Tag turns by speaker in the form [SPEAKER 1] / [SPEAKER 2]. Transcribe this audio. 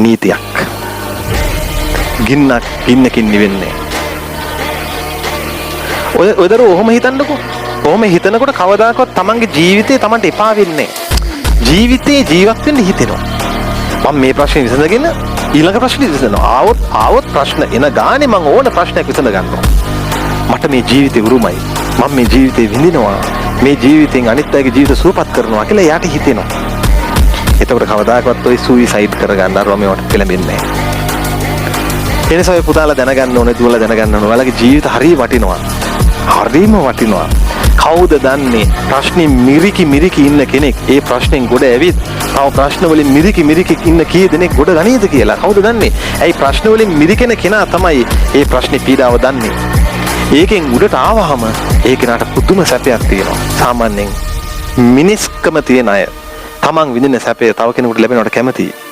[SPEAKER 1] නීතියක්. ගින්නක් ගින්නකින් නිවෙන්නේ. ඔය දරුවෝ ඔහොම හිතන්නකෝ. ඔහොම හිතනකොට කවදාකවත් තමන්ගේ ජීවිතේ තමන්ට එපා වෙන්නේ නැහැ. ජීවිතේ ජීවත් වෙන්න හිතෙනවා. මම මේ ප්‍රශ්නේ විසඳගෙන ඊළඟ ප්‍රශ්නේ විසඳනවා. ආවොත් ප්‍රශ්න එන ගානේ මම ඕන ප්‍රශ්නයක් විසඳ ගන්නවා. මට මේ ජීවිතේ උරුමයි. මම මේ ජීවිතේ විඳිනවා. මේ ජීවිතෙන් අනිත් අයගේ ජීවිත සුවපත් කරනවා කියලා එයාට හිතෙනවා. එතකොට කවදාකවත් ඔය සුයිසයිඩ් කරගන්න අරව මේවට පෙළඹෙන්නේ නැහැ. එනිසා ඔය පුතාලා දැනගන්න ඕනේ, දුවලා දැනගන්න ඕනේ. ඔයාලගේ ජීවිත හරිය වටිනවා. හරිම වටිනවා. කවුද දන්නේ ප්‍රශ්නේ මිරිකි ඉන්න කෙනෙක් ඒ ප්‍රශ්නෙන් ගොඩ ඇවිත් තව ප්‍රශ්න වලින් මිරිකි ඉන්න කී දෙනෙක් ගොඩ ගනීද කියලා? කවුද දන්නේ? ඇයි ප්‍රශ්න වලින් මිරිකෙන කෙනා තමයි ඒ ප්‍රශ්නේ පීඩාව දන්නේ. ඒකෙන් උඩට ආවහම ඒ කෙනාට පුදුම සැපයක් තියෙනවා. සාමාන්‍යයෙන් මිනිස්කම තියෙන අය තමන් විඳින සැපය තව කෙනෙකුට ලැබෙනවට කැමතියි.